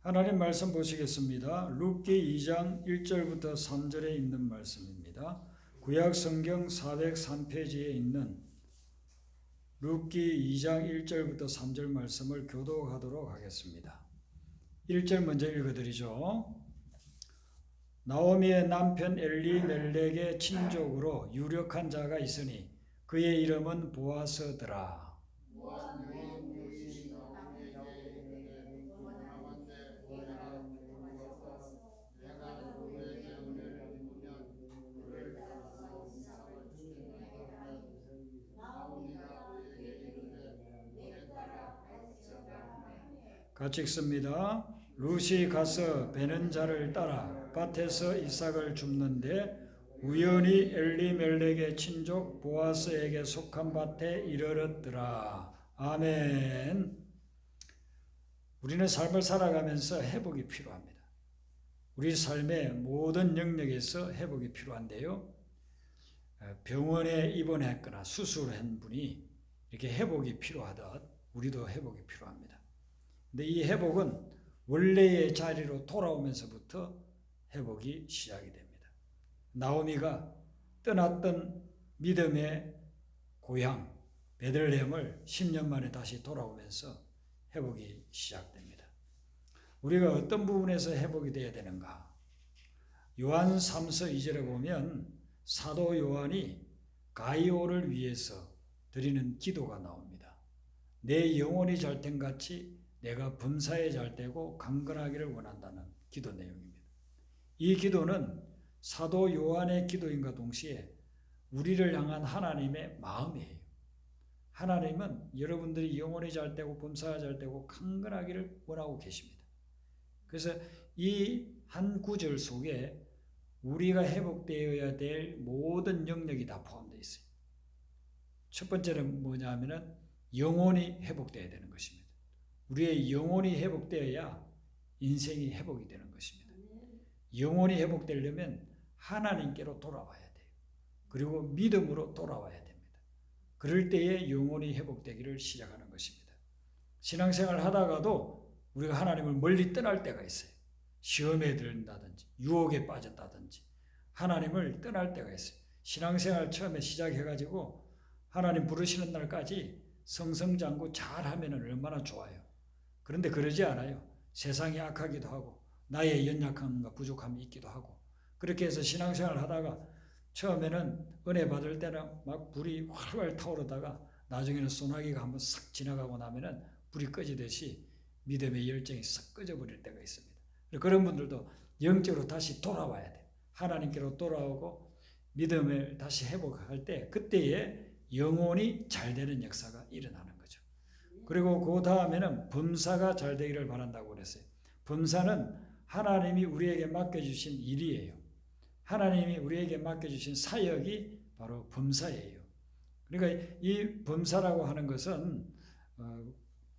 하나님 말씀 보시겠습니다. 룻기 2장 1절부터 3절에 있는 말씀입니다. 구약 성경 403페이지에 있는 룻기 2장 1절부터 3절 말씀을 교독하도록 하겠습니다. 1절 먼저 읽어드리죠. 나오미의 남편 엘리멜렉의 친족으로 유력한 자가 있으니 그의 이름은 보아스더라. 같이 읽습니다. 룻이 가서 베는 자를 따라 밭에서 이삭을 줍는데 우연히 엘리멜렉의 친족 보아스에게 속한 밭에 이르렀더라. 아멘. 우리는 삶을 살아가면서 회복이 필요합니다. 우리 삶의 모든 영역에서 회복이 필요한데요. 병원에 입원했거나 수술한 분이 이렇게 회복이 필요하듯 우리도 회복이 필요합니다. 근데 이 회복은 원래의 자리로 돌아오면서부터 회복이 시작이 됩니다. 나오미가 떠났던 믿음의 고향 베들레헴을 10년 만에 다시 돌아오면서 회복이 시작됩니다. 우리가 어떤 부분에서 회복이 되어야 되는가? 요한 3서 2절에 보면 사도 요한이 가이오를 위해서 드리는 기도가 나옵니다. 내 영혼이 잘된 같이 내가 범사에 잘되고 강건하기를 원한다는 기도 내용입니다. 이 기도는 사도 요한의 기도인과 동시에 우리를 향한 하나님의 마음이에요. 하나님은 여러분들이 영혼이 잘되고 범사가 잘되고 강건하기를 원하고 계십니다. 그래서 이 한 구절 속에 우리가 회복되어야 될 모든 영역이 다 포함되어 있어요. 첫 번째는 뭐냐 하면은 영혼이 회복되어야 되는 것입니다. 우리의 영혼이 회복되어야 인생이 회복이 되는 것입니다. 영혼이 회복되려면 하나님께로 돌아와야 돼요. 그리고 믿음으로 돌아와야 됩니다. 그럴 때에 영혼이 회복되기를 시작하는 것입니다. 신앙생활 하다가도 우리가 하나님을 멀리 떠날 때가 있어요. 시험에 들다든지 유혹에 빠졌다든지 하나님을 떠날 때가 있어요. 신앙생활 처음에 시작해가지고 하나님 부르시는 날까지 성성장구 잘하면 얼마나 좋아요. 그런데 그러지 않아요. 세상이 악하기도 하고 나의 연약함과 부족함이 있기도 하고 그렇게 해서 신앙생활 하다가 처음에는 은혜 받을 때는 막 불이 활활 타오르다가 나중에는 소나기가 한번 싹 지나가고 나면은 불이 꺼지듯이 믿음의 열정이 싹 꺼져버릴 때가 있습니다. 그런 분들도 영적으로 다시 돌아와야 돼요. 하나님께로 돌아오고 믿음을 다시 회복할 때 그때에 영혼이 잘 되는 역사가 일어나는 거죠. 그리고 그 다음에는 범사가 잘 되기를 바란다고 그랬어요. 범사는 하나님이 우리에게 맡겨주신 일이에요. 하나님이 우리에게 맡겨주신 사역이 바로 범사예요. 그러니까 이 범사라고 하는 것은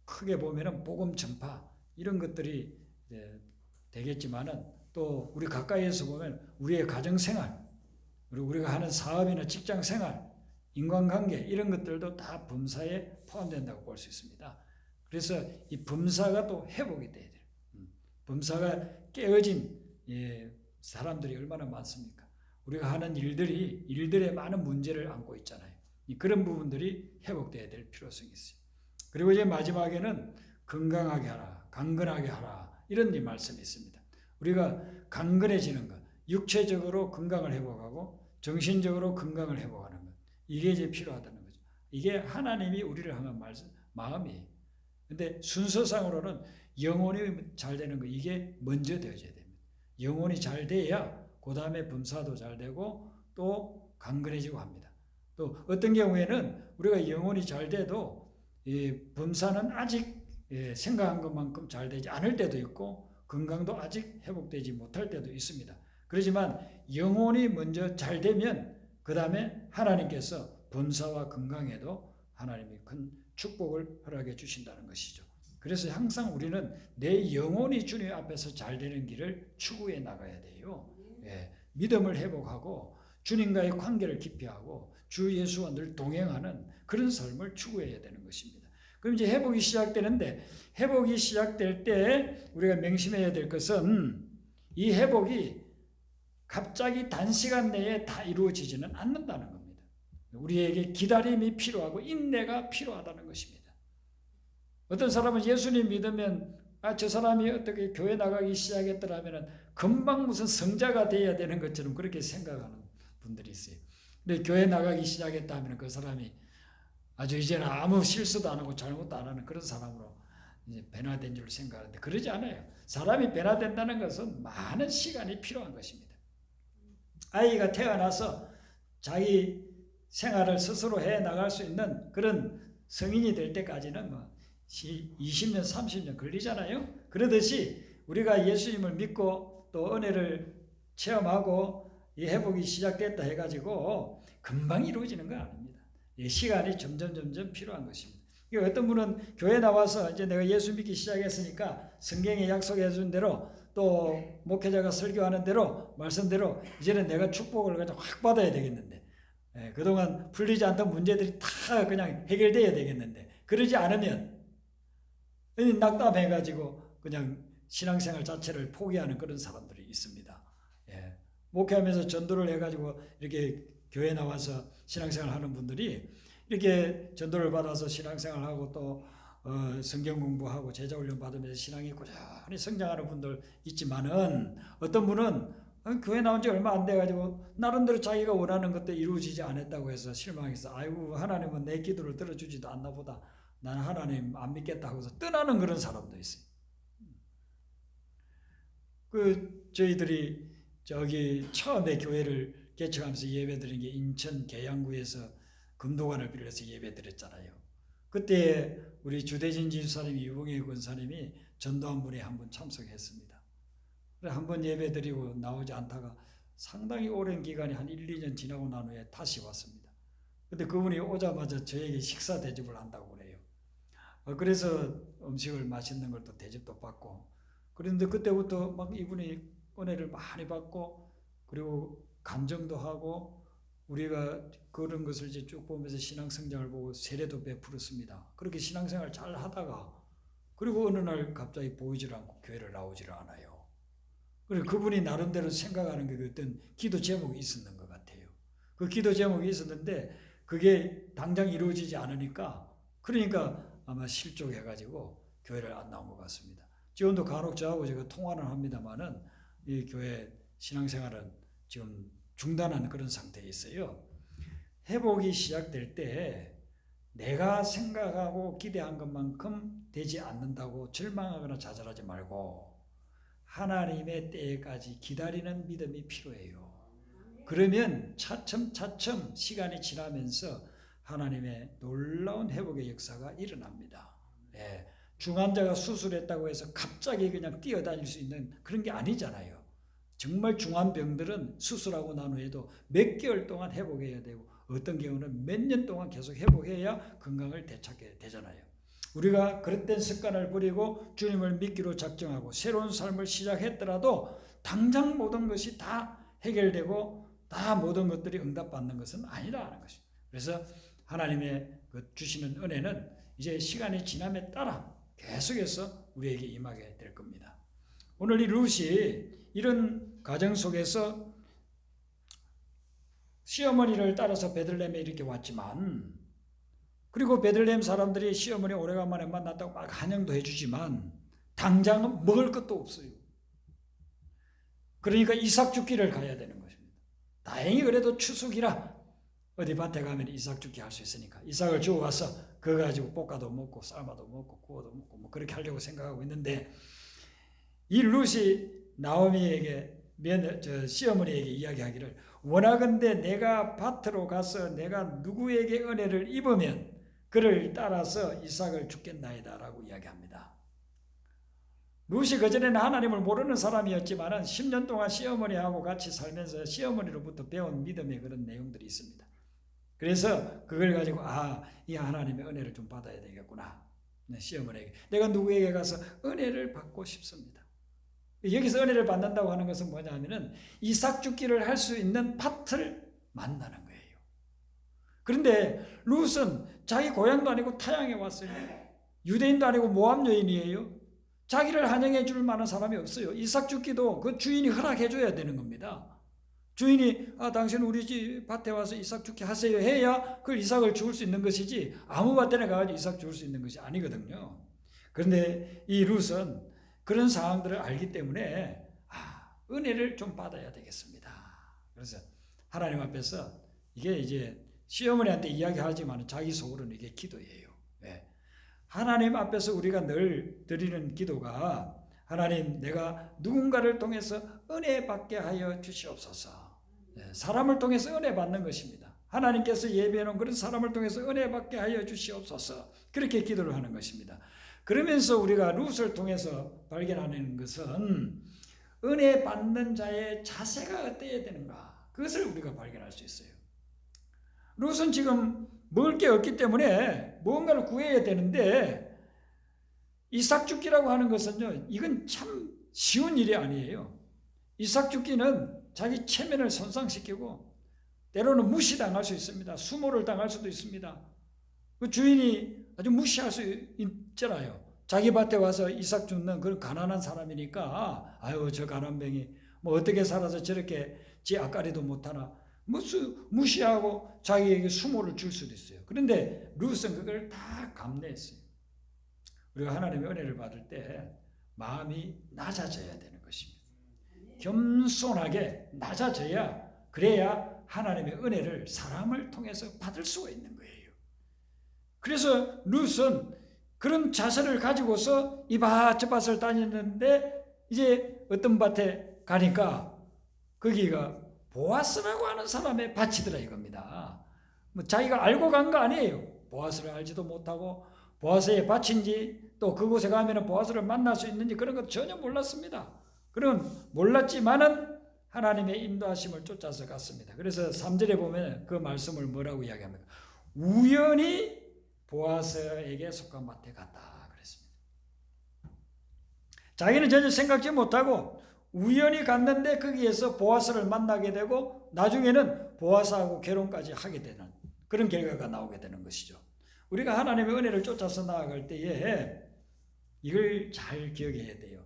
크게 보면은 복음 전파 이런 것들이 되겠지만은 또 우리 가까이에서 보면 우리의 가정생활 그리고 우리가 하는 사업이나 직장생활 인간관계 이런 것들도 다 범사에 포함된다고 볼 수 있습니다. 그래서 이 범사가 또 회복이 돼야 돼요. 범사가 깨어진 사람들이 얼마나 많습니까? 우리가 하는 일들에 많은 문제를 안고 있잖아요. 그런 부분들이 회복돼야 될 필요성이 있어요. 그리고 이제 마지막에는 건강하게 하라, 강건하게 하라 이런 말씀이 있습니다. 우리가 강건해지는 것, 육체적으로 건강을 회복하고 정신적으로 건강을 회복하는 것 이게 이제 필요하다는 거죠. 이게 하나님이 우리를 향한 마음이에요. 근데 순서상으로는 영혼이 잘 되는 거 이게 먼저 되어져야 됩니다. 영혼이 잘 돼야 그 다음에 범사도 잘 되고 또 강건해지고 합니다. 또 어떤 경우에는 우리가 영혼이 잘 돼도 범사는 아직 생각한 것만큼 잘 되지 않을 때도 있고 건강도 아직 회복되지 못할 때도 있습니다. 그렇지만 영혼이 먼저 잘 되면 그 다음에 하나님께서 범사와 건강에도 하나님이 큰 축복을 허락해 주신다는 것이죠. 그래서 항상 우리는 내 영혼이 주님 앞에서 잘 되는 길을 추구해 나가야 돼요. 믿음을 회복하고 주님과의 관계를 깊이 하고 주 예수와 늘 동행하는 그런 삶을 추구해야 되는 것입니다. 그럼 이제 회복이 시작되는데, 회복이 시작될 때 우리가 명심해야 될 것은 이 회복이 갑자기 단시간 내에 다 이루어지지는 않는다는 겁니다. 우리에게 기다림이 필요하고 인내가 필요하다는 것입니다. 어떤 사람은 예수님 믿으면 저 사람이 어떻게 교회 나가기 시작했더라면 금방 무슨 성자가 되어야 되는 것처럼 그렇게 생각하는 분들이 있어요. 근데 교회 나가기 시작했다 하면 그 사람이 아주 이제는 아무 실수도 안 하고 잘못도 안 하는 그런 사람으로 이제 변화된 줄 생각하는데 그러지 않아요. 사람이 변화된다는 것은 많은 시간이 필요한 것입니다. 아이가 태어나서 자기 생활을 스스로 해 나갈 수 있는 그런 성인이 될 때까지는 뭐 20년, 30년 걸리잖아요. 그러듯이 우리가 예수님을 믿고 또 은혜를 체험하고 이 회복이 시작됐다 해가지고 금방 이루어지는 건 아닙니다. 시간이 점점 필요한 것입니다. 어떤 분은 교회 나와서 이제 내가 예수 믿기 시작했으니까 성경에 약속해 준 대로 또 목회자가 설교하는 대로 말씀대로 이제는 내가 축복을 그냥 확 받아야 되겠는데, 그동안 풀리지 않던 문제들이 다 그냥 해결돼야 되겠는데, 그러지 않으면 낙담해가지고 그냥 신앙생활 자체를 포기하는 그런 사람들이 있습니다. 목회하면서 전도를 해가지고 이렇게 교회 나와서 신앙생활 하는 분들이 이렇게 전도를 받아서 신앙생활하고 또 성경 공부하고 제자훈련 받으면서 신앙이 꾸준히 성장하는 분들 있지만은 어떤 분은 교회 나온 지 얼마 안 돼가지고 나름대로 자기가 원하는 것도 이루어지지 않았다고 해서 실망해서 아이고 하나님은 내 기도를 들어주지도 않나 보다, 나는 하나님 안 믿겠다 하고서 떠나는 그런 사람도 있어요. 저희들이 저기 처음에 교회를 개척하면서 예배드린 게 인천 계양구에서 금도관을 빌려서 예배드렸잖아요. 그때 우리 주대진 지사님이 유봉희 권사님이 전도한 분이 한 분 참석했습니다. 한 번 예배드리고 나오지 않다가 상당히 오랜 기간이 한 1, 2년 지나고 난 후에 다시 왔습니다. 근데 그분이 오자마자 저에게 식사 대접을 한다고 그래요. 그래서 음식을 맛있는 걸 또 대접도 받고, 그런데 그때부터 막 이분이 은혜를 많이 받고 그리고 간증도 하고 우리가 그런 것을 이제 쭉 보면서 신앙 성장을 보고 세례도 베풀었습니다. 그렇게 신앙생활 잘 하다가 그리고 어느 날 갑자기 보이질 않고 교회를 나오지를 않아요. 그리고 그분이 나름대로 생각하는 게 어떤 기도 제목이 있었는 것 같아요. 그 기도 제목이 있었는데 그게 당장 이루어지지 않으니까 그러니까 아마 실족해가지고 교회를 안 나온 것 같습니다. 지금도 간혹 저하고 제가 통화는 합니다만은 이 교회 신앙생활은 지금 중단한 그런 상태에 있어요. 회복이 시작될 때 내가 생각하고 기대한 것만큼 되지 않는다고 절망하거나 좌절하지 말고 하나님의 때까지 기다리는 믿음이 필요해요. 그러면 차츰 시간이 지나면서 하나님의 놀라운 회복의 역사가 일어납니다. 중환자가 수술했다고 해서 갑자기 그냥 뛰어다닐 수 있는 그런 게 아니잖아요. 정말 중한 병들은 수술하고 난 후에도 몇 개월 동안 회복해야 되고 어떤 경우는 몇 년 동안 계속 회복해야 건강을 되찾게 되잖아요. 우리가 그릇된 습관을 버리고 주님을 믿기로 작정하고 새로운 삶을 시작했더라도 당장 모든 것이 다 해결되고 다 모든 것들이 응답받는 것은 아니라는 것입니다. 그래서 하나님의 주시는 은혜는 이제 시간이 지남에 따라 계속해서 우리에게 임하게 될 겁니다. 오늘 이 룻이 이런 가정 속에서 시어머니를 따라서 베들레헴에 이렇게 왔지만, 그리고 베들레헴 사람들이 시어머니 오래간만에 만났다고 막 환영도 해주지만 당장은 먹을 것도 없어요. 그러니까 이삭 죽기를 가야 되는 것입니다. 다행히 그래도 추수기라 어디 밭에 가면 이삭 죽기 할 수 있으니까 이삭을 주워 와서 그거 가지고 볶아도 먹고 삶아도 먹고 구워도 먹고 뭐 그렇게 하려고 생각하고 있는데, 이 룻이 나오미에게 시어머니에게 이야기하기를 원하건대 내가 밭으로 가서 내가 누구에게 은혜를 입으면 그를 따라서 이삭을 죽겠나이다 라고 이야기합니다. 룻이 그전에는 하나님을 모르는 사람이었지만 10년 동안 시어머니하고 같이 살면서 시어머니로부터 배운 믿음의 그런 내용들이 있습니다. 그래서 그걸 가지고 이 하나님의 은혜를 좀 받아야 되겠구나. 시어머니에게 내가 누구에게 가서 은혜를 받고 싶습니다. 여기서 은혜를 받는다고 하는 것은 뭐냐 하면은 이삭 죽기를 할 수 있는 밭을 만나는 거예요. 그런데 룻은 자기 고향도 아니고 타향에 왔어요. 유대인도 아니고 모압 여인이에요. 자기를 환영해 줄 만한 사람이 없어요. 이삭 죽기도 그 주인이 허락해 줘야 되는 겁니다. 주인이 당신 우리 집 밭에 와서 이삭 죽게 하세요 해야 그걸 이삭을 죽을 수 있는 것이지 아무 밭에나 가서 이삭 죽을 수 있는 것이 아니거든요. 그런데 이 룻은 그런 상황들을 알기 때문에 은혜를 좀 받아야 되겠습니다. 그래서 하나님 앞에서 이게 이제 시어머니한테 이야기하지만 자기 속으로는 이게 기도예요. 네. 하나님 앞에서 우리가 늘 드리는 기도가 하나님 내가 누군가를 통해서 은혜 받게 하여 주시옵소서. 네. 사람을 통해서 은혜 받는 것입니다. 하나님께서 예비해 놓은 그런 사람을 통해서 은혜 받게 하여 주시옵소서. 그렇게 기도를 하는 것입니다. 그러면서 우리가 룻을 통해서 발견하는 것은 은혜 받는 자의 자세가 어때야 되는가, 그것을 우리가 발견할 수 있어요. 룻은 지금 먹을 게 없기 때문에 무언가를 구해야 되는데 이삭 죽기라고 하는 것은요, 이건 참 쉬운 일이 아니에요. 이삭 죽기는 자기 체면을 손상시키고 때로는 무시당할 수 있습니다. 수모를 당할 수도 있습니다. 그 주인이 아주 무시할 수 있잖아요. 자기 밭에 와서 이삭 줍는 그런 가난한 사람이니까 아유 저 가난뱅이 뭐 어떻게 살아서 저렇게 지 앞가리도 못하나 무시하고 자기에게 수모를 줄 수도 있어요. 그런데 룻은 그걸 다 감내했어요. 우리가 하나님의 은혜를 받을 때 마음이 낮아져야 되는 것입니다. 겸손하게 낮아져야 그래야 하나님의 은혜를 사람을 통해서 받을 수가 있는 거예요. 그래서 룻은 그런 자세를 가지고서 이 밭 저 밭을 다녔는데 이제 어떤 밭에 가니까 거기가 보아스라고 하는 사람의 밭이더라 이겁니다. 뭐 자기가 알고 간 거 아니에요. 보아스를 알지도 못하고 보아스의 밭인지 또 그곳에 가면 보아스를 만날 수 있는지 그런 것 전혀 몰랐습니다. 그럼 몰랐지만은 하나님의 인도하심을 쫓아서 갔습니다. 그래서 3절에 보면 그 말씀을 뭐라고 이야기합니까? 우연히 보아스에게 속한 밭에 갔다 그랬습니다. 자기는 전혀 생각지 못하고 우연히 갔는데 거기에서 보아스를 만나게 되고 나중에는 보아스하고 결혼까지 하게 되는 그런 결과가 나오게 되는 것이죠. 우리가 하나님의 은혜를 쫓아서 나아갈 때에 이걸 잘 기억해야 돼요.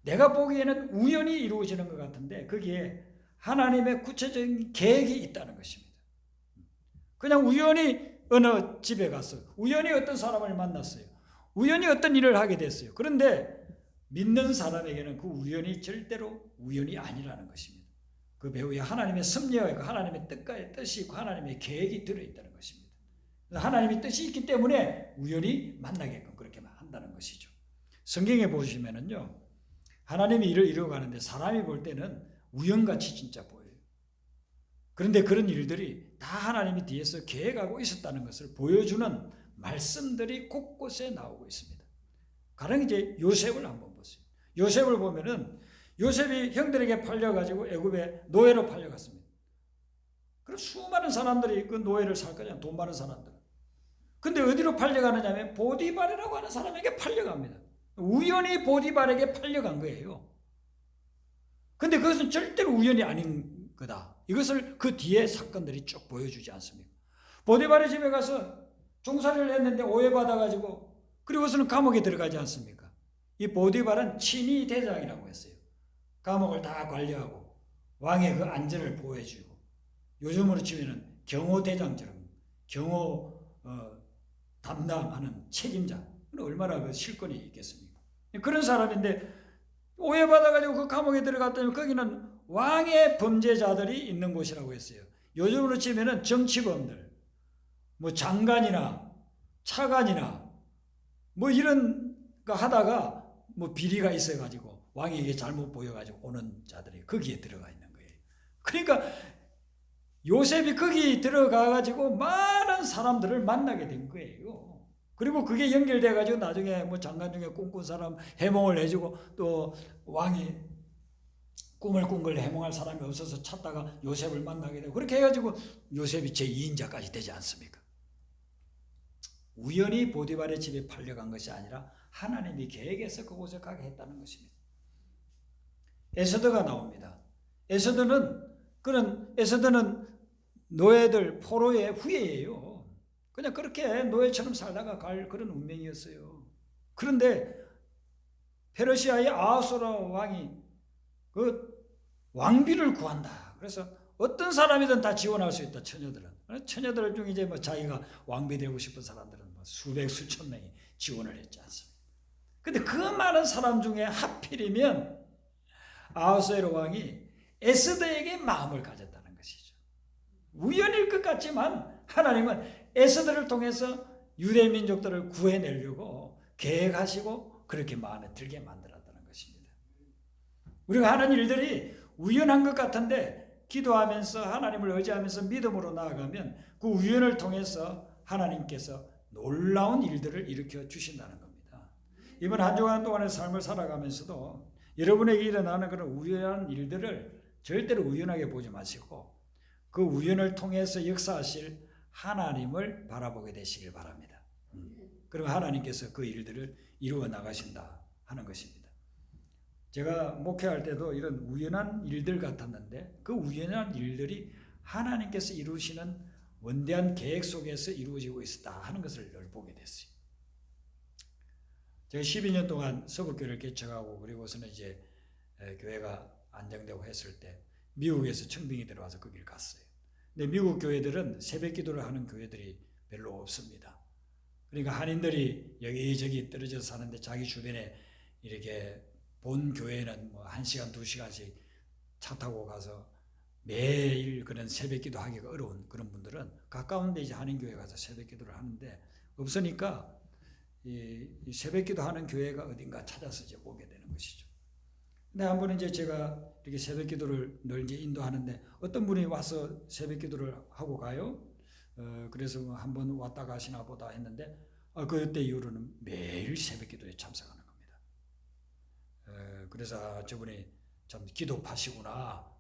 내가 보기에는 우연히 이루어지는 것 같은데 거기에 하나님의 구체적인 계획이 있다는 것입니다. 그냥 우연히 어느 집에 가서 우연히 어떤 사람을 만났어요. 우연히 어떤 일을 하게 됐어요. 그런데 믿는 사람에게는 그 우연이 절대로 우연이 아니라는 것입니다. 그 배후에 하나님의 섭리와 있고 하나님의 뜻이 있고 하나님의 계획이 들어있다는 것입니다. 하나님의 뜻이 있기 때문에 우연히 만나게끔 그렇게 한다는 것이죠. 성경에 보시면은요, 하나님이 일을 이루어가는데 사람이 볼 때는 우연같이 진짜 보여요. 그런데 그런 일들이 다 하나님이 뒤에서 계획하고 있었다는 것을 보여주는 말씀들이 곳곳에 나오고 있습니다. 가령 이제 요셉을 한번 보세요. 요셉을 보면은 요셉이 형들에게 팔려가지고 애굽에 노예로 팔려갔습니다. 그럼 수많은 사람들이 그 노예를 살 거잖아요. 돈 많은 사람들. 근데 어디로 팔려가느냐 하면 보디발이라고 하는 사람에게 팔려갑니다. 우연히 보디발에게 팔려간 거예요. 근데 그것은 절대로 우연이 아닌 거다. 이것을 그 뒤에 사건들이 쭉 보여주지 않습니까? 보디발의 집에 가서 종살이를 했는데 오해받아가지고 그리고서는 감옥에 들어가지 않습니까? 이 보디발은 친위 대장이라고 했어요. 감옥을 다 관리하고 왕의 그 안전을 보호해주고 요즘으로 치면은 경호 대장처럼 경호 담당하는 책임자 얼마나 그 실권이 있겠습니까? 그런 사람인데 오해받아가지고 그 감옥에 들어갔더니 거기는 왕의 범죄자들이 있는 곳이라고 했어요. 요즘으로 치면은 정치범들, 뭐 장관이나 차관이나 뭐 이런 거 하다가 뭐 비리가 있어가지고 왕에게 잘못 보여가지고 오는 자들이 거기에 들어가 있는 거예요. 그러니까 요셉이 거기 들어가가지고 많은 사람들을 만나게 된 거예요. 그리고 그게 연결돼가지고 나중에 뭐 장관 중에 꿈꾼 사람 해몽을 해주고 또 왕이 꿈을 꾼 걸 해몽할 사람이 없어서 찾다가 요셉을 만나게 되고 그렇게 해가지고 요셉이 제2인자까지 되지 않습니까? 우연히 보디발의 집에 팔려간 것이 아니라 하나님이 계획해서 그곳에 가게 했다는 것입니다. 에서더가 나옵니다. 에서더는 노예들 포로의 후예예요. 그냥 그렇게 노예처럼 살다가 갈 그런 운명이었어요. 그런데 페르시아의 아하수라 왕이 그 왕비를 구한다. 그래서 어떤 사람이든 다 지원할 수 있다. 처녀들 중에 이제 뭐 자기가 왕비 되고 싶은 사람들은 뭐 수백 수천 명이 지원을 했지 않습니까? 근데 그 많은 사람 중에 하필이면 아하수에로 왕이 에스더에게 마음을 가졌다는 것이죠. 우연일 것 같지만 하나님은 에스더를 통해서 유대 민족들을 구해내려고 계획하시고 그렇게 마음에 들게 만들었다는 것입니다. 우리가 하는 일들이 우연한 것 같은데 기도하면서 하나님을 의지하면서 믿음으로 나아가면 그 우연을 통해서 하나님께서 놀라운 일들을 일으켜 주신다는 겁니다. 이번 한 주간 동안의 삶을 살아가면서도 여러분에게 일어나는 그런 우연한 일들을 절대로 우연하게 보지 마시고 그 우연을 통해서 역사하실 하나님을 바라보게 되시길 바랍니다. 그럼 하나님께서 그 일들을 이루어 나가신다 하는 것입니다. 제가 목회할 때도 이런 우연한 일들 같았는데 그 우연한 일들이 하나님께서 이루시는 원대한 계획 속에서 이루어지고 있었다 하는 것을 늘 보게 됐어요. 제가 12년 동안 서북교회를 개척하고 그리고서는 이제 교회가 안정되고 했을 때 미국에서 청빙이 들어와서 거기를 갔어요. 근데 미국 교회들은 새벽 기도를 하는 교회들이 별로 없습니다. 그러니까 한인들이 여기저기 떨어져 사는데 자기 주변에 이렇게 본 교회는 뭐 1시간, 2시간씩 차 타고 가서 매일 그런 새벽 기도 하기가 어려운 그런 분들은 가까운 데 이제 한인교회 가서 새벽 기도를 하는데 없으니까 이 새벽 기도 하는 교회가 어딘가 찾아서 이제 오게 되는 것이죠. 근데 한 번 이제 제가 이렇게 새벽 기도를 늘 이제 인도하는데 어떤 분이 와서 새벽 기도를 하고 가요. 그래서 한번 왔다 가시나 보다 했는데 그때 이후로는 매일 새벽 기도에 참석하는 겁니다. 그래서 저분이 참 기도파시구나.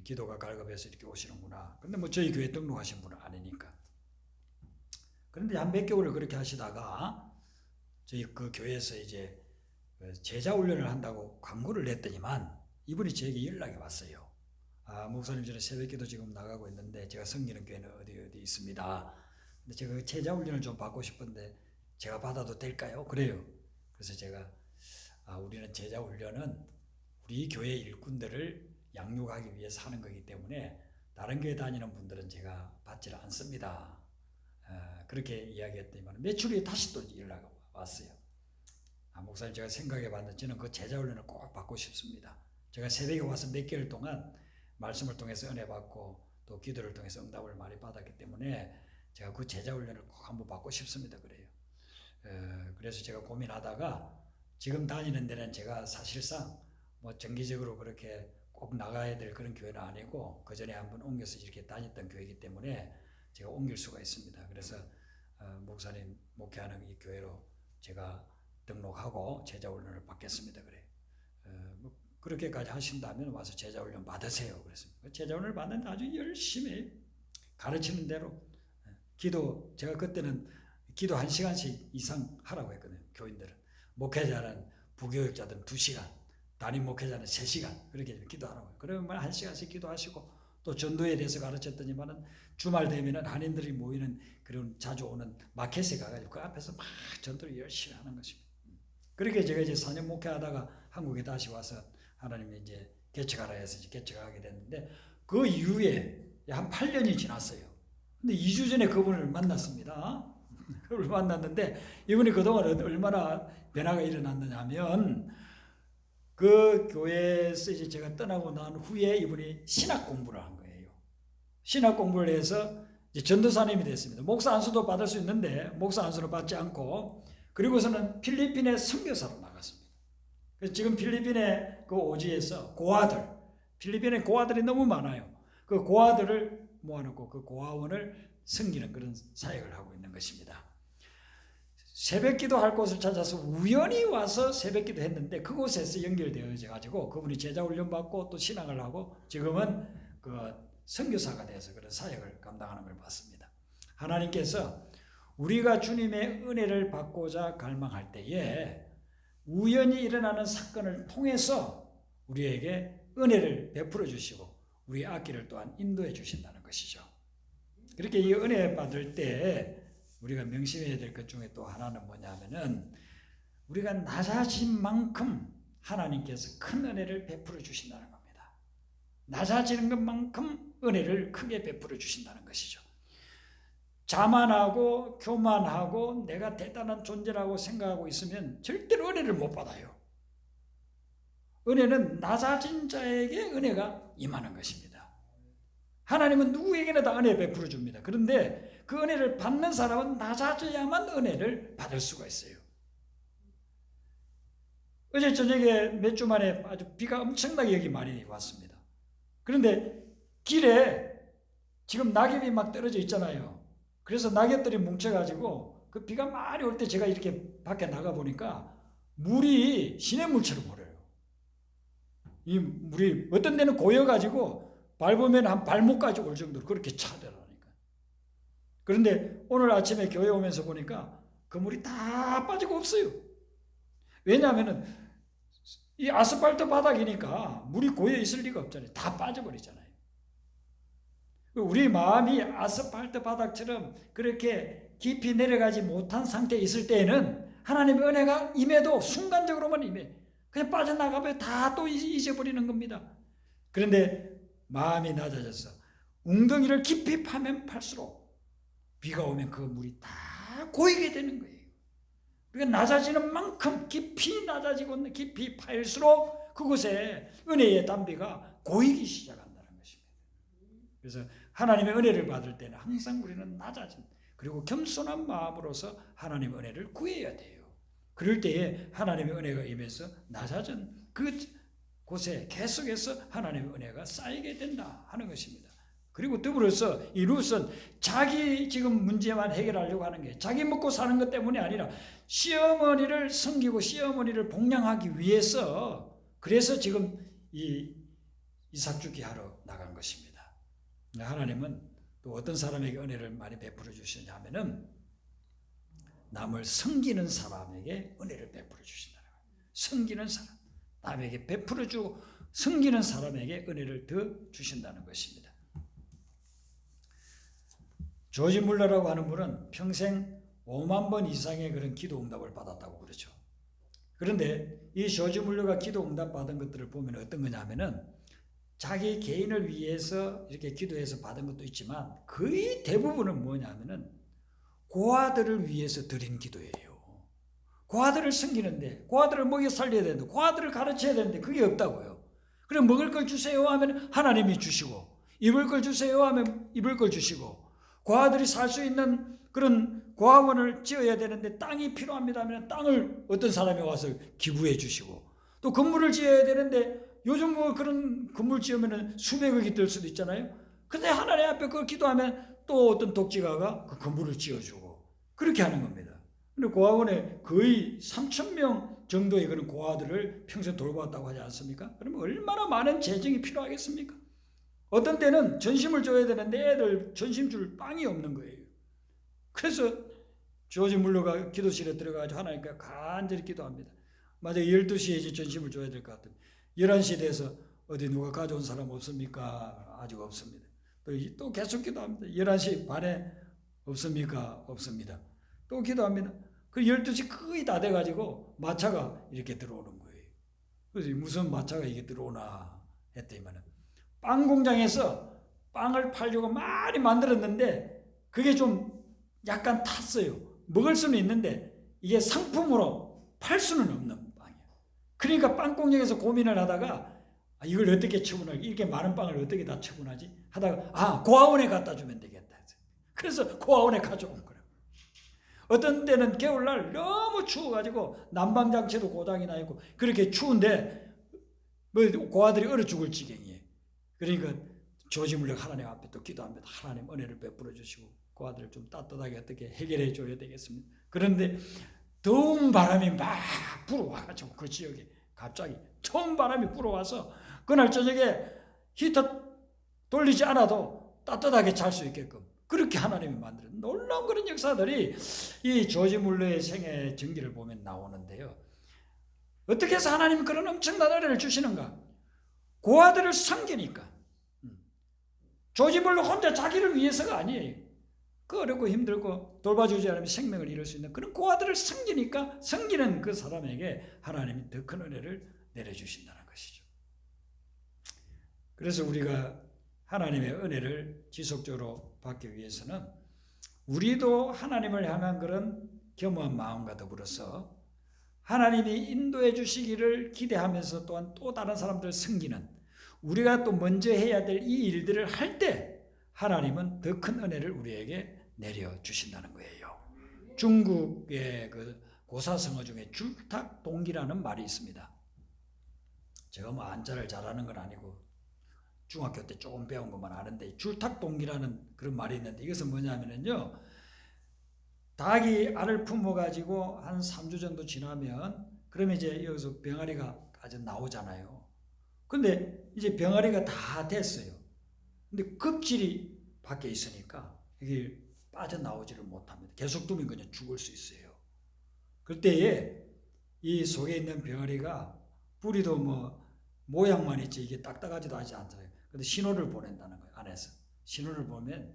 기도가 갈급해서 이렇게 오시는구나. 근데 뭐 저희 교회 등록하신 분은 아니니까. 그런데 한 몇 개월을 그렇게 하시다가 저희 그 교회에서 이제 제자 훈련을 한다고 광고를 냈더니만 이분이 저에게 연락이 왔어요. 목사님 저는 새벽기도 지금 나가고 있는데 제가 섬기는 교회는 어디 있습니다. 근데 제가 제자 훈련을 좀 받고 싶은데 제가 받아도 될까요? 그래요. 그래서 제가 우리는 제자 훈련은 우리 교회 일꾼들을 양육하기 위해서 하는 거기 때문에 다른 교회 다니는 분들은 제가 받지를 않습니다. 그렇게 이야기했더니만 며칠 후에 다시 또 연락이 왔어요. 목사님 제가 생각해 봤는데 저는 그 제자 훈련을 꼭 받고 싶습니다. 제가 새벽에 와서 몇 개월 동안 말씀을 통해서 은혜 받고 또 기도를 통해서 응답을 많이 받았기 때문에 제가 그 제자 훈련을 꼭 한번 받고 싶습니다. 그래요. 그래서 제가 고민하다가 지금 다니는 데는 제가 사실상 뭐 정기적으로 그렇게 꼭 나가야 될 그런 교회는 아니고 그 전에 한번 옮겨서 이렇게 다녔던 교회이기 때문에 제가 옮길 수가 있습니다. 그래서 목사님 목회하는 이 교회로 제가 등록하고 제자훈련을 받겠습니다. 그래. 뭐 그렇게까지 하신다면 와서 제자훈련 받으세요. 그랬습니다. 제자훈련을 받는데 아주 열심히 가르치는 대로 기도 제가 그때는 기도 1시간씩 이상 하라고 했거든요. 교인들은 목회자는 부교육자들은 2시간, 담임 목회자는 3시간 그렇게 기도하라고. 그러면 1시간씩 기도하시고 또 전도에 대해서 가르쳤더니만은 주말 되면은 한인들이 모이는 그런 자주 오는 마켓에 가가지고 그 앞에서 막 전도를 열심히 하는 것입니다. 그렇게 제가 이제 4년 목회하다가 한국에 다시 와서 하나님이 이제 개척하라 해서 이제 개척하게 됐는데 그 이후에 한 8년이 지났어요. 근데 2주 전에 그분을 만났습니다. 그걸 만났는데 이분이 그동안 얼마나 변화가 일어났느냐 하면 그 교회에서 이제 제가 떠나고 난 후에 이분이 신학 공부를 한 거예요. 신학 공부를 해서 이제 전도사님이 됐습니다. 목사 안수도 받을 수 있는데 목사 안수를 받지 않고 그리고서는 필리핀에 선교사로 나갔습니다. 그래서 지금 필리핀의 그 오지에서 고아들, 필리핀에 고아들이 너무 많아요. 그 고아들을 모아놓고 그 고아원을 섬기는 그런 사역을 하고 있는 것입니다. 새벽기도 할 곳을 찾아서 우연히 와서 새벽기도 했는데 그곳에서 연결되어져 가지고 그분이 제자훈련 받고 또 신학을 하고 지금은 그 선교사가 돼서 그런 사역을 감당하는 걸 봤습니다. 하나님께서 우리가 주님의 은혜를 받고자 갈망할 때에 우연히 일어나는 사건을 통해서 우리에게 은혜를 베풀어 주시고 우리의 앞길을 또한 인도해 주신다는 것이죠. 그렇게 이 은혜 받을 때 우리가 명심해야 될 것 중에 또 하나는 뭐냐면은 우리가 낮아진 만큼 하나님께서 큰 은혜를 베풀어 주신다는 겁니다. 낮아지는 것만큼 은혜를 크게 베풀어 주신다는 것이죠. 자만하고 교만하고 내가 대단한 존재라고 생각하고 있으면 절대로 은혜를 못 받아요. 은혜는 낮아진 자에게 은혜가 임하는 것입니다. 하나님은 누구에게나 다 은혜 베풀어 줍니다. 그런데 그 은혜를 받는 사람은 낮아져야만 은혜를 받을 수가 있어요. 어제 저녁에 몇 주 만에 아주 비가 엄청나게 여기 많이 왔습니다. 그런데 길에 지금 낙엽이 막 떨어져 있잖아요. 그래서 낙엽들이 뭉쳐가지고 그 비가 많이 올 때 제가 이렇게 밖에 나가 보니까 물이 시냇물처럼 흐려요. 이 물이 어떤 데는 고여가지고 밟으면 한 발목까지 올 정도로 그렇게 차더라니까. 그런데 오늘 아침에 교회 오면서 보니까 그 물이 다 빠지고 없어요. 왜냐하면 이 아스팔트 바닥이니까 물이 고여 있을 리가 없잖아요. 다 빠져버리잖아요. 우리 마음이 아스팔트 바닥처럼 그렇게 깊이 내려가지 못한 상태에 있을 때에는 하나님의 은혜가 임해도 순간적으로만 임해. 그냥 빠져나가면 다 또 잊어버리는 겁니다. 그런데 마음이 낮아져서 웅덩이를 깊이 파면 팔수록 비가 오면 그 물이 다 고이게 되는 거예요. 우리가 낮아지는 만큼 깊이 낮아지고 깊이 파일수록 그곳에 은혜의 담비가 고이기 시작한다는 것입니다. 그래서 하나님의 은혜를 받을 때는 항상 우리는 낮아진 그리고 겸손한 마음으로서 하나님의 은혜를 구해야 돼요. 그럴 때에 하나님의 은혜가 임해서 낮아진 그 곳에 계속해서 하나님의 은혜가 쌓이게 된다 하는 것입니다. 그리고 더불어서 이 룻은 자기 지금 문제만 해결하려고 하는 게 자기 먹고 사는 것 때문이 아니라 시어머니를 섬기고 시어머니를 복양하기 위해서 그래서 지금 이 이삭주기 하러 나간 것입니다. 하나님은 또 어떤 사람에게 은혜를 많이 베풀어 주시냐 하면은 남을 섬기는 사람에게 은혜를 베풀어 주신다는 거예요. 섬기는 사람, 남에게 베풀어 주고 섬기는 사람에게 은혜를 더 주신다는 것입니다. 조지 물러라고 하는 분은 평생 5만 번 이상의 그런 기도 응답을 받았다고 그러죠. 그런데 이 조지 물러가 기도 응답 받은 것들을 보면 어떤 거냐면은 자기 개인을 위해서 이렇게 기도해서 받은 것도 있지만 거의 대부분은 뭐냐면은 고아들을 위해서 드린 기도예요. 고아들을 섬기는데 고아들을 먹여 살려야 되는데 고아들을 가르쳐야 되는데 그게 없다고요. 그럼 먹을 걸 주세요 하면 하나님이 주시고 입을 걸 주세요 하면 입을 걸 주시고 고아들이 살 수 있는 그런 고아원을 지어야 되는데 땅이 필요합니다 하면 땅을 어떤 사람이 와서 기부해 주시고 또 건물을 지어야 되는데 요즘 뭐 그런 건물 지으면 수백억이 들 수도 있잖아요. 근데 하나님 앞에 그걸 기도하면 또 어떤 독지가가 그 건물을 지어주고 그렇게 하는 겁니다. 근데 고아원에 거의 3,000명 정도의 그런 고아들을 평생 돌보았다고 하지 않습니까? 그러면 얼마나 많은 재정이 필요하겠습니까? 어떤 때는 전심을 줘야 되는데 애들 전심 줄 빵이 없는 거예요. 그래서 조지 물러가 기도실에 들어가서 하나님께 간절히 기도합니다. 만약에 12시에 이제 전심을 줘야 될 것 같아요. 11시에 돼서 어디 누가 가져온 사람 없습니까? 아직 없습니다. 또 계속 기도합니다. 11시 반에 없습니까? 없습니다. 또 기도합니다. 그 12시 거의 다 돼가지고 마차가 이렇게 들어오는 거예요. 그래서 무슨 마차가 이게 들어오나 했더니만은 빵 공장에서 빵을 팔려고 많이 만들었는데 그게 좀 약간 탔어요. 먹을 수는 있는데 이게 상품으로 팔 수는 없는 빵이에요. 그러니까 빵 공장에서 고민을 하다가 이걸 어떻게 처분하지? 이렇게 많은 빵을 어떻게 다 처분하지? 하다가 고아원에 갖다 주면 되겠다. 그래서 고아원에 가져온 거예요. 어떤 때는 겨울날 너무 추워가지고 난방장치도 고장이 나 있고 그렇게 추운데 뭐 고아들이 얼어 죽을 지경이에요. 그러니까 조지 물러 하나님 앞에 또 기도합니다. 하나님 은혜를 베풀어 주시고 고아들을 좀 따뜻하게 어떻게 해결해 줘야 되겠습니다. 그런데 더운 바람이 막 불어와가지고 그 지역에 갑자기 처음 바람이 불어와서 그날 저녁에 히터 돌리지 않아도 따뜻하게 잘 수 있게끔 그렇게 하나님이 만들어요. 놀라운 그런 역사들이 이 조지 물러의 생애 전기를 보면 나오는데요. 어떻게 해서 하나님이 그런 엄청난 은혜를 주시는가? 고아들을 섬기니까. 조지 물러 혼자 자기를 위해서가 아니에요. 그 어렵고 힘들고 돌봐주지 않으면 생명을 잃을 수 있는 그런 그 아들을 섬기니까 섬기는 그 사람에게 하나님이 더 큰 은혜를 내려주신다는 것이죠. 그래서 우리가 하나님의 은혜를 지속적으로 받기 위해서는 우리도 하나님을 향한 그런 겸허한 마음과 더불어서 하나님이 인도해 주시기를 기대하면서 또한 또 다른 사람들을 섬기는 우리가 또 먼저 해야 될 이 일들을 할 때 하나님은 더 큰 은혜를 우리에게 내려주신다는 거예요. 중국의 그 고사성어 중에 줄탁동기라는 말이 있습니다. 제가 뭐 안자를 잘하는 건 아니고 중학교 때 조금 배운 것만 아는데 줄탁동기라는 그런 말이 있는데 이것은 뭐냐면요. 닭이 알을 품어가지고 한 3주 정도 지나면 그러면 이제 여기서 병아리가 아주 나오잖아요. 근데 이제 병아리가 다 됐어요. 근데 급질이 밖에 있으니까 이게 빠져나오지를 못합니다. 계속 두면 그냥 죽을 수 있어요. 그때에 이 속에 있는 병아리가 뿌리도 뭐 모양만 있지 이게 딱딱하지도 하지 않잖아요. 근데 신호를 보낸다는 거예요. 안에서. 신호를 보면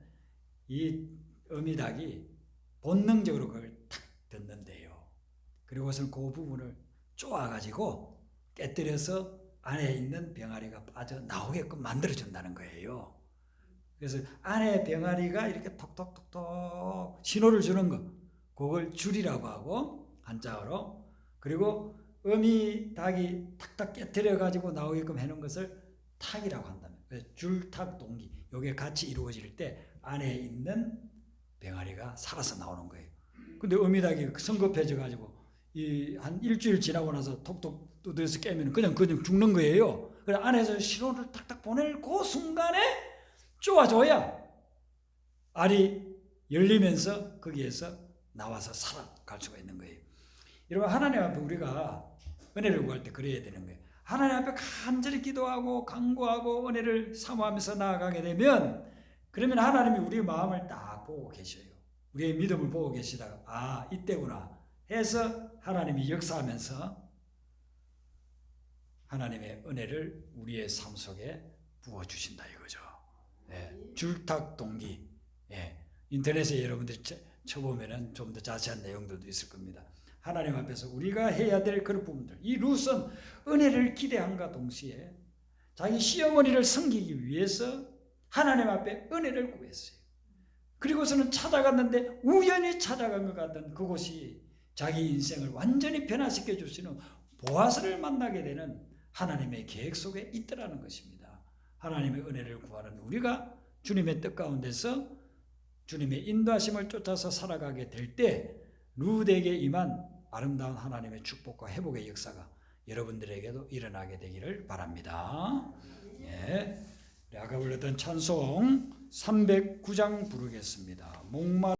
이 어미닭이 본능적으로 그걸 탁 듣는데요. 그리고서는 그 부분을 쪼아가지고 깨뜨려서 안에 있는 병아리가 빠져나오게끔 만들어준다는 거예요. 그래서 안에 병아리가 이렇게 톡톡톡톡 신호를 주는 거, 그걸 줄이라고 하고 한자어로. 그리고 어미 닭이 탁탁 깨뜨려가지고 나오게끔 해놓은 것을 탁이라고 한다면, 그래서 줄탁 동기, 이게 같이 이루어질 때 안에 있는 병아리가 살아서 나오는 거예요. 근데 어미닭이 성급해져가지고 한 일주일 지나고 나서 톡톡 두드려서 깨면 그냥 죽는 거예요. 그래서 안에서 신호를 탁탁 보낼 그 순간에 쪼아줘야 알이 열리면서 거기에서 나와서 살아갈 수가 있는 거예요. 여러분, 하나님 앞에 우리가 은혜를 구할 때 그래야 되는 거예요. 하나님 앞에 간절히 기도하고 간구하고 은혜를 사모하면서 나아가게 되면 그러면 하나님이 우리의 마음을 딱 보고 계셔요. 우리의 믿음을 보고 계시다가 아, 이때구나 해서 하나님이 역사하면서 하나님의 은혜를 우리의 삶 속에 부어주신다 이거죠. 네, 줄탁 동기. 네, 인터넷에 여러분들이 쳐보면 좀 더 자세한 내용들도 있을 겁니다. 하나님 앞에서 우리가 해야 될 그런 부분들. 이 룻은 은혜를 기대함과 동시에 자기 시어머니를 섬기기 위해서 하나님 앞에 은혜를 구했어요. 그리고서는 찾아갔는데 우연히 찾아간 것 같은 그곳이 자기 인생을 완전히 변화시켜 주시는 보아스를 만나게 되는 하나님의 계획 속에 있더라는 것입니다. 하나님의 은혜를 구하는 우리가 주님의 뜻 가운데서 주님의 인도하심을 쫓아서 살아가게 될 때 룻에게 임한 아름다운 하나님의 축복과 회복의 역사가 여러분들에게도 일어나게 되기를 바랍니다. 예. 아까 불렀던 찬송 309장 부르겠습니다. 목마